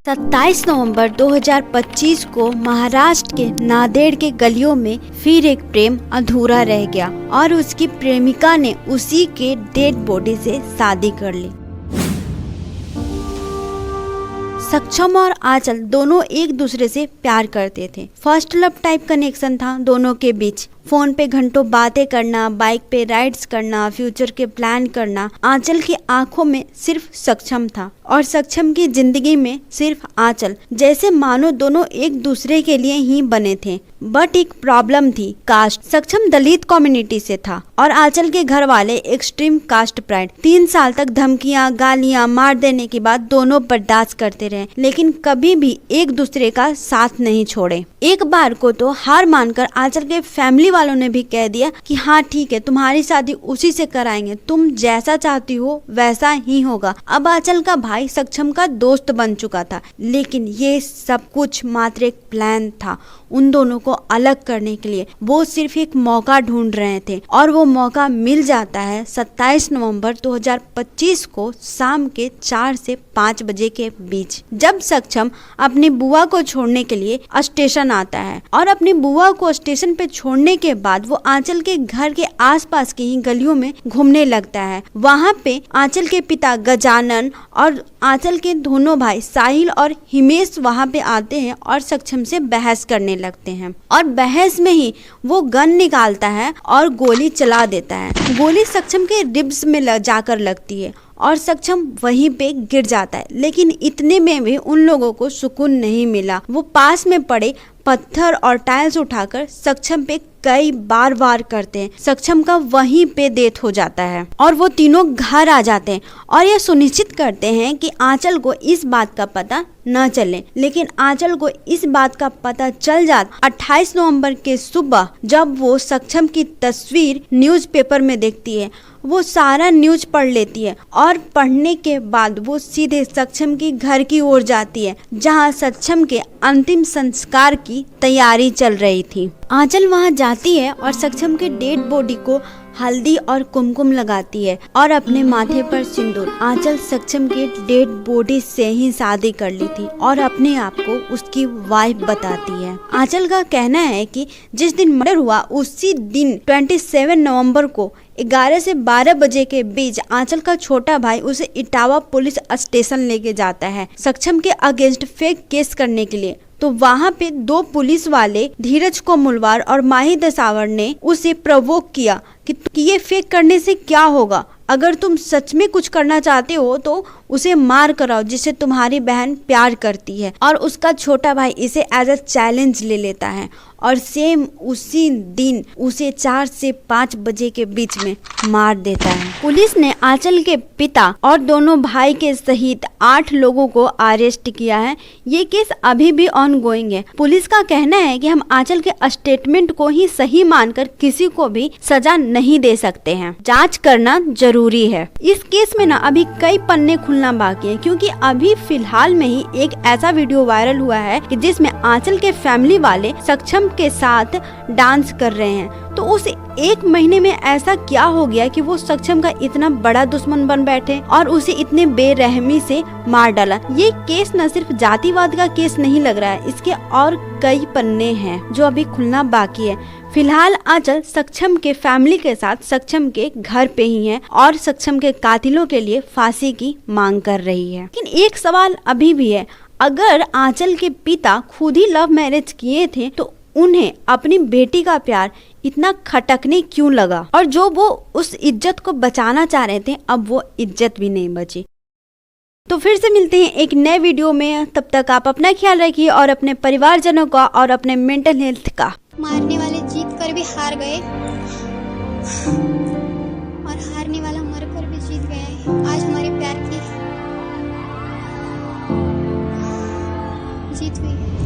27 नवंबर 2025 को महाराष्ट्र के नांदेड़ के गलियों में फिर एक प्रेम अधूरा रह गया और उसकी प्रेमिका ने उसी के डेड बॉडी से शादी कर ली। सक्षम और आंचल दोनों एक दूसरे से प्यार करते थे। फर्स्ट लव टाइप कनेक्शन था दोनों के बीच। फोन पे घंटों बातें करना, बाइक पे राइड्स करना, फ्यूचर के प्लान करना। आंचल की आंखों में सिर्फ सक्षम था और सक्षम की जिंदगी में सिर्फ आंचल, जैसे मानो दोनों एक दूसरे के लिए ही बने थे। बट एक प्रॉब्लम थी, कास्ट। सक्षम दलित कम्युनिटी से था और आंचल के घर वाले एक्सट्रीम कास्ट प्राइड। 3 साल तक धमकियां, गालियां, मार देने के बाद दोनों बर्दाश्त करते रहे, लेकिन कभी भी एक दूसरे का साथ नहीं छोड़े। एक बार को तो हार मानकर आंचल के फैमिली वालों ने भी कह दिया कि हाँ ठीक है, तुम्हारी शादी उसी से कराएंगे, तुम जैसा चाहती हो वैसा ही होगा। अब आंचल का भाई सक्षम का दोस्त बन चुका था, लेकिन ये सब कुछ मात्र एक प्लान था उन दोनों को अलग करने के लिए। वो सिर्फ एक मौका ढूंढ रहे थे और वो मौका मिल जाता है 27 नवंबर 2025 को शाम के 4 से 5 बजे के बीच, जब सक्षम अपनी बुआ को छोड़ने के लिए स्टेशन आता है। और अपनी बुआ को स्टेशन पे छोड़ने के बाद वो आंचल के घर के आसपास की ही गलियों में घूमने लगता है। वहाँ पे आंचल के पिता गजानन और आंचल के दोनों भाई साहिल और हिमेश वहाँ पे आते हैं और सक्षम से बहस करने लगते हैं। और बहस में ही वो गन निकालता है और गोली चला देता है। गोली सक्षम के रिब्स में जाकर लगती है और सक्षम वहीं पे गिर जाता है। लेकिन इतने में भी उन लोगों को सुकून नहीं मिला। वो पास में पड़े पत्थर और टाइल्स उठाकर सक्षम पे कई बार वार करते हैं। सक्षम का वहीं पे डेथ हो जाता है और वो तीनों घर आ जाते हैं और ये सुनिश्चित करते हैं कि आंचल को इस बात का पता न चले। लेकिन आंचल को इस बात का पता चल जाता 28 नवंबर के सुबह, जब वो सक्षम की तस्वीर न्यूज़पेपर में देखती है। वो सारा न्यूज पढ़ लेती है और पढ़ने के बाद वो सीधे सक्षम की घर की ओर जाती है, जहां सक्षम के अंतिम संस्कार की तैयारी चल रही थी। आंचल वहां जाती है और सक्षम के डेड बॉडी को हल्दी और कुमकुम लगाती है और अपने माथे पर सिंदूर। आंचल सक्षम के डेड बॉडी से ही शादी कर ली थी और अपने आप को उसकी वाइफ बताती है। आंचल का कहना है कि जिस दिन मर्डर हुआ उसी दिन 27 नवंबर को 11 से 12 बजे के बीच आंचल का छोटा भाई उसे इटावा पुलिस स्टेशन लेके जाता है सक्षम के अगेंस्ट फेक केस करने के लिए। तो वहाँ पे 2 पुलिस वाले धीरज कोमुलवार और माही दसावर ने उसे प्रवोक किया कि ये फेक करने से क्या होगा, अगर तुम सच में कुछ करना चाहते हो तो उसे मार कराओ जिससे तुम्हारी बहन प्यार करती है। और उसका छोटा भाई इसे एज अ चैलेंज ले लेता है और सेम उसी दिन उसे 4 से 5 बजे के बीच में मार देता है। पुलिस ने आंचल के पिता और दोनों भाई के सहित 8 लोगों को अरेस्ट किया है। ये केस अभी भी ऑनगोइंग है। पुलिस का कहना है कि हम आंचल के स्टेटमेंट को ही सही मानकर किसी को भी सजा नहीं दे सकते हैं। जांच करना जरूरी है। इस केस में ना अभी कई पन्ने खुलना बाकी है, क्योंकि अभी फिलहाल में ही एक ऐसा वीडियो वायरल हुआ है कि जिसमें आंचल के फैमिली वाले सक्षम के साथ डांस कर रहे हैं। तो उस 1 महीने में ऐसा क्या हो गया कि वो सक्षम का इतना बड़ा दुश्मन बन बैठे और उसे इतने बेरहमी से मार डाला। ये केस न सिर्फ जातिवाद का केस नहीं लग रहा है, इसके और कई पन्ने हैं जो अभी खुलना बाकी है। फिलहाल आंचल सक्षम के फैमिली के साथ सक्षम के घर पे ही है और सक्षम के कातिलों के लिए फांसी की मांग कर रही है। लेकिन एक सवाल अभी भी है, अगर आंचल के पिता खुद ही लव मैरिज किए थे तो उन्हें अपनी बेटी का प्यार इतना खटकने क्यों लगा, और जो वो उस इज्जत को बचाना चाह रहे थे अब वो इज्जत भी नहीं बची। तो फिर से मिलते हैं एक नए वीडियो में। तब तक आप अपना ख्याल रखिए और अपने परिवारजनों का और अपने मेंटल हेल्थ का। मारने वाले जीत कर भी हार गए और हारने वाला मर कर भी जीत गया है। आज हमारे प्यार की जीत हुई है।